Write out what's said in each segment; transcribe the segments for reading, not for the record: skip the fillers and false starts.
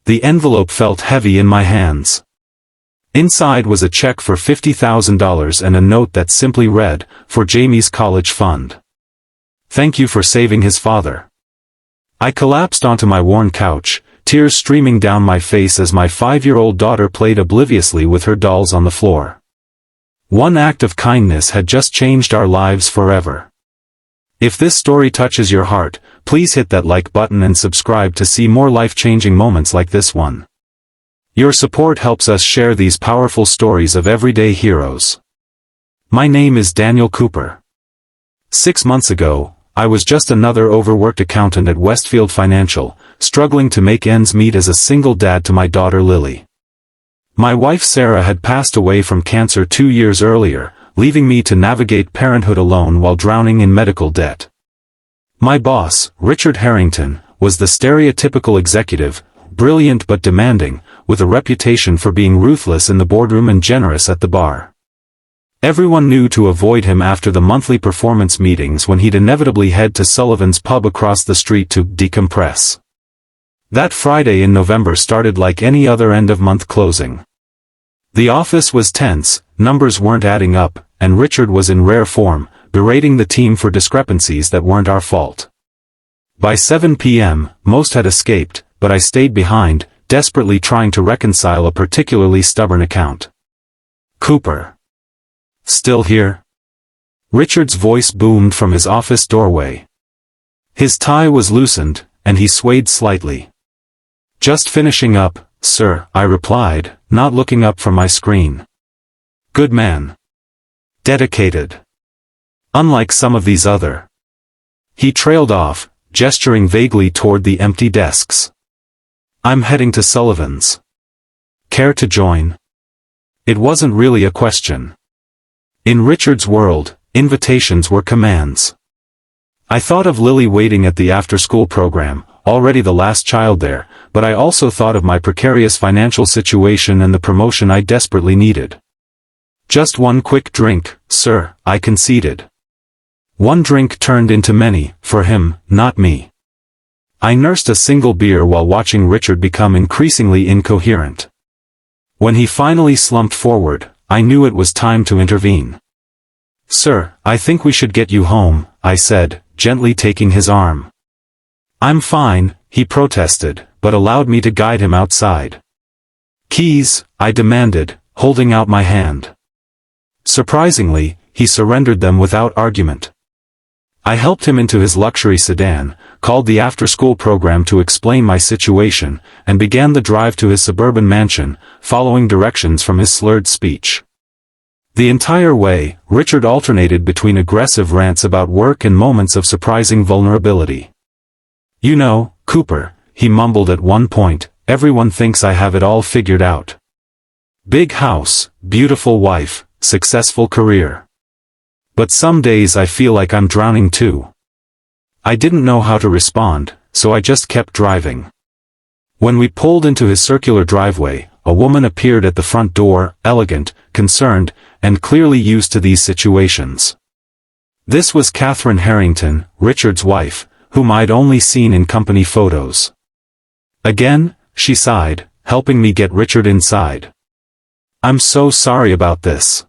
The envelope felt heavy in my hands. Inside was a check for $50,000 and a note that simply read, "For Jamie's college fund. Thank you for saving his father." I collapsed onto my worn couch, tears streaming down my face as my 5-year-old daughter played obliviously with her dolls on the floor. One act of kindness had just changed our lives forever. If this story touches your heart, please hit that like button and subscribe to see more life-changing moments like this one. Your support helps us share these powerful stories of everyday heroes. My name is Daniel Cooper. 6 months ago, I was just another overworked accountant at Westfield Financial, struggling to make ends meet as a single dad to my daughter Lily. My wife Sarah had passed away from cancer 2 years earlier, leaving me to navigate parenthood alone while drowning in medical debt. My boss, Richard Harrington, was the stereotypical executive, brilliant but demanding, with a reputation for being ruthless in the boardroom and generous at the bar. Everyone knew to avoid him after the monthly performance meetings when he'd inevitably head to Sullivan's pub across the street to decompress. That Friday in November started like any other end-of-month closing. The office was tense, numbers weren't adding up, and Richard was in rare form, berating the team for discrepancies that weren't our fault. By 7 p.m., most had escaped, but I stayed behind, desperately trying to reconcile a particularly stubborn account. "Cooper. Still here?" Richard's voice boomed from his office doorway. His tie was loosened, and he swayed slightly. "Just finishing up, sir," I replied, not looking up from my screen. "Good man. Dedicated. Unlike some of these other." He trailed off, gesturing vaguely toward the empty desks. "I'm heading to Sullivan's. Care to join?" It wasn't really a question. In Richard's world, invitations were commands. I thought of Lily waiting at the after-school program, already the last child there, but I also thought of my precarious financial situation and the promotion I desperately needed. "Just one quick drink, sir," I conceded. One drink turned into many, for him, not me. I nursed a single beer while watching Richard become increasingly incoherent. When he finally slumped forward, I knew it was time to intervene. "Sir, I think we should get you home," I said, gently taking his arm. "I'm fine," he protested, but allowed me to guide him outside. "Keys," I demanded, holding out my hand. Surprisingly, he surrendered them without argument. I helped him into his luxury sedan, called the after-school program to explain my situation, and began the drive to his suburban mansion, following directions from his slurred speech. The entire way, Richard alternated between aggressive rants about work and moments of surprising vulnerability. "You know, Cooper," he mumbled at one point, "everyone thinks I have it all figured out. Big house, beautiful wife, successful career. But some days I feel like I'm drowning too." I didn't know how to respond, so I just kept driving. When we pulled into his circular driveway, a woman appeared at the front door, elegant, concerned, and clearly used to these situations. This was Catherine Harrington, Richard's wife, whom I'd only seen in company photos. "Again?" she sighed, helping me get Richard inside. "I'm so sorry about this."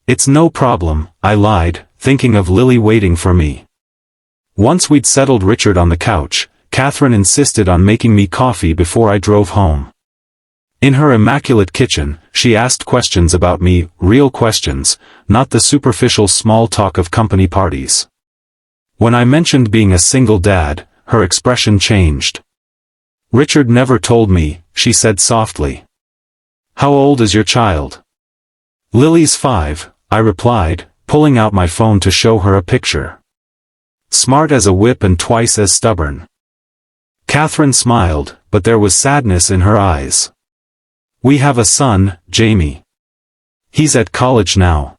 "It's no problem," I lied, thinking of Lily waiting for me. Once we'd settled Richard on the couch, Catherine insisted on making me coffee before I drove home. In her immaculate kitchen, she asked questions about me, real questions, not the superficial small talk of company parties. When I mentioned being a single dad, her expression changed. "Richard never told me," she said softly. "How old is your child?" "Lily's 5, I replied, pulling out my phone to show her a picture. "Smart as a whip and twice as stubborn." Catherine smiled, but there was sadness in her eyes. "We have a son, Jamie. He's at college now.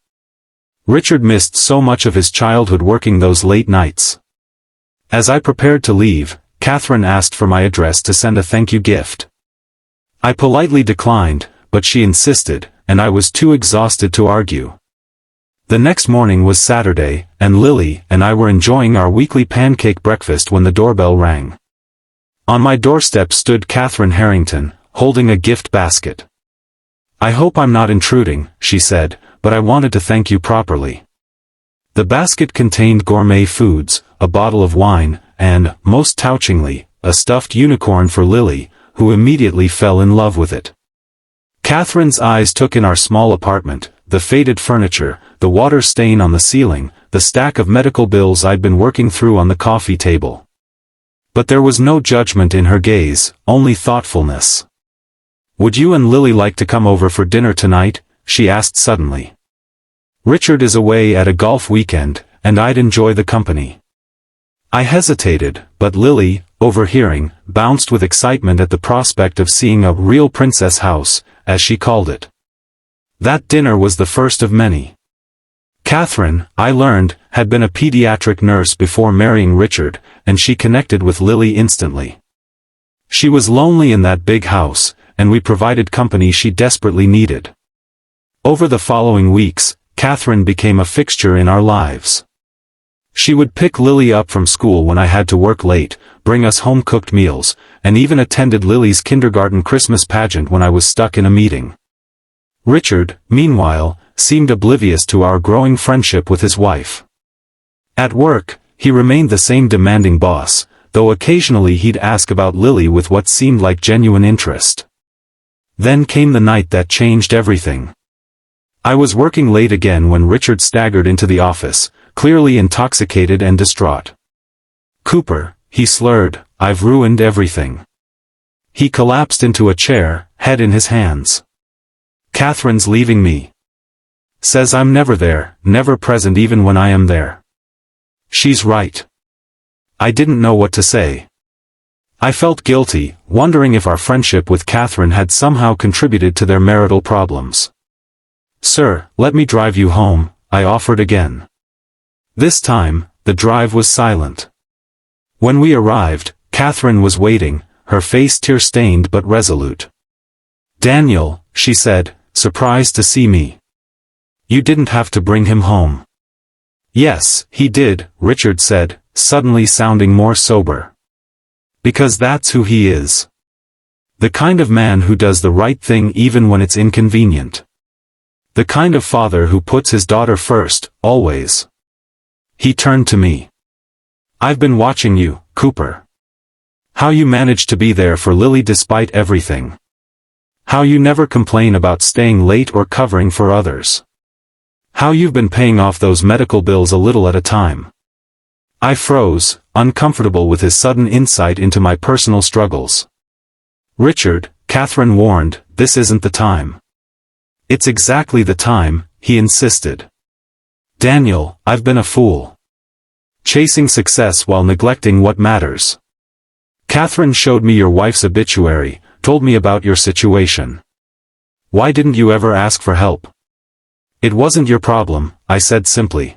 Richard missed so much of his childhood working those late nights." As I prepared to leave, Catherine asked for my address to send a thank you gift. I politely declined, but she insisted, and I was too exhausted to argue. The next morning was Saturday, and Lily and I were enjoying our weekly pancake breakfast when the doorbell rang. On my doorstep stood Catherine Harrington, holding a gift basket. "I hope I'm not intruding," she said, "but I wanted to thank you properly." The basket contained gourmet foods, a bottle of wine, and, most touchingly, a stuffed unicorn for Lily, who immediately fell in love with it. Catherine's eyes took in our small apartment, the faded furniture, the water stain on the ceiling, the stack of medical bills I'd been working through on the coffee table. But there was no judgment in her gaze, only thoughtfulness. "Would you and Lily like to come over for dinner tonight?" she asked suddenly. "Richard is away at a golf weekend, and I'd enjoy the company." I hesitated, but Lily, overhearing, bounced with excitement at the prospect of seeing a real princess house, as she called it. That dinner was the first of many. Catherine, I learned, had been a pediatric nurse before marrying Richard, and she connected with Lily instantly. She was lonely in that big house, and we provided company she desperately needed. Over the following weeks, Catherine became a fixture in our lives. She would pick Lily up from school when I had to work late, bring us home-cooked meals, and even attended Lily's kindergarten Christmas pageant when I was stuck in a meeting. Richard, meanwhile, seemed oblivious to our growing friendship with his wife. At work, he remained the same demanding boss, though occasionally he'd ask about Lily with what seemed like genuine interest. Then came the night that changed everything. I was working late again when Richard staggered into the office, clearly intoxicated and distraught. "Cooper," he slurred, "I've ruined everything." He collapsed into a chair, head in his hands. "Catherine's leaving me. Says I'm never there, never present even when I am there. She's right." I didn't know what to say. I felt guilty, wondering if our friendship with Catherine had somehow contributed to their marital problems. "Sir, let me drive you home," I offered again. This time, the drive was silent. When we arrived, Catherine was waiting, her face tear-stained but resolute. "Daniel," she said, surprised to see me. "You didn't have to bring him home." "Yes, he did," Richard said, suddenly sounding more sober. "Because that's who he is. The kind of man who does the right thing even when it's inconvenient. The kind of father who puts his daughter first, always." He turned to me. "I've been watching you, Cooper. How you manage to be there for Lily despite everything. How you never complain about staying late or covering for others. How you've been paying off those medical bills a little at a time." I froze, uncomfortable with his sudden insight into my personal struggles. "Richard," Catherine warned, "this isn't the time." "It's exactly the time," he insisted. "Daniel, I've been a fool. Chasing success while neglecting what matters. Catherine showed me your wife's obituary, told me about your situation. Why didn't you ever ask for help?" "It wasn't your problem," I said simply.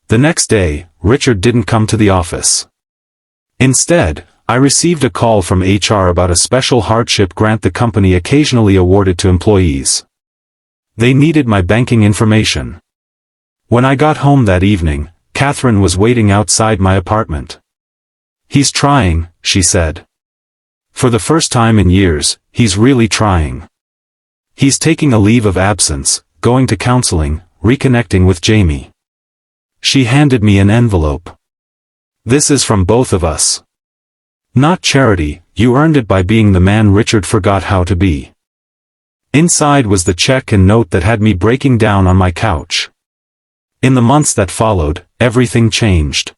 The next day, Richard didn't come to the office. Instead, I received a call from HR about a special hardship grant the company occasionally awarded to employees. They needed my banking information. When I got home that evening, Catherine was waiting outside my apartment. "He's trying," she said. "For the first time in years, he's really trying. He's taking a leave of absence, going to counseling, reconnecting with Jamie." She handed me an envelope. "This is from both of us. Not charity, you earned it by being the man Richard forgot how to be." Inside was the check and note that had me breaking down on my couch. In the months that followed, everything changed.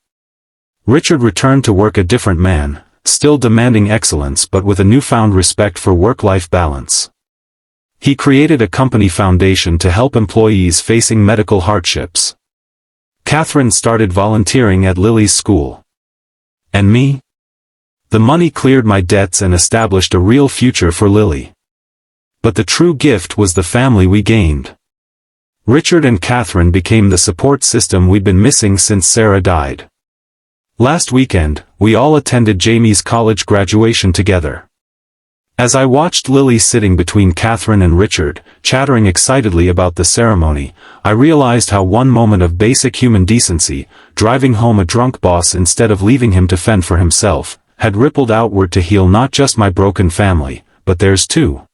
Richard returned to work a different man, still demanding excellence but with a newfound respect for work-life balance. He created a company foundation to help employees facing medical hardships. Catherine started volunteering at Lily's school. And me? The money cleared my debts and established a real future for Lily. But the true gift was the family we gained. Richard and Catherine became the support system we'd been missing since Sarah died. Last weekend, we all attended Jamie's college graduation together. As I watched Lily sitting between Catherine and Richard, chattering excitedly about the ceremony, I realized how one moment of basic human decency, driving home a drunk boss instead of leaving him to fend for himself, had rippled outward to heal not just my broken family, but theirs too.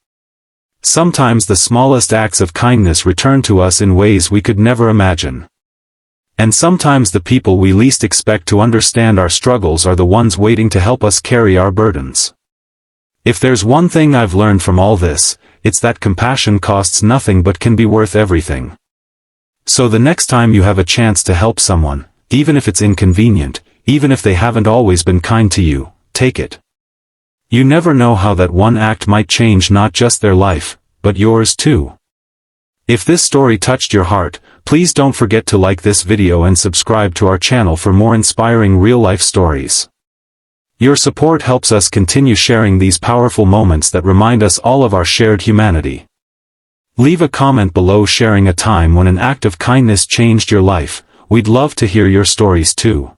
Sometimes the smallest acts of kindness return to us in ways we could never imagine. And sometimes the people we least expect to understand our struggles are the ones waiting to help us carry our burdens. If there's one thing I've learned from all this, it's that compassion costs nothing but can be worth everything. So the next time you have a chance to help someone, even if it's inconvenient, even if they haven't always been kind to you, take it. You never know how that one act might change not just their life, but yours too. If this story touched your heart, please don't forget to like this video and subscribe to our channel for more inspiring real-life stories. Your support helps us continue sharing these powerful moments that remind us all of our shared humanity. Leave a comment below sharing a time when an act of kindness changed your life. We'd love to hear your stories too.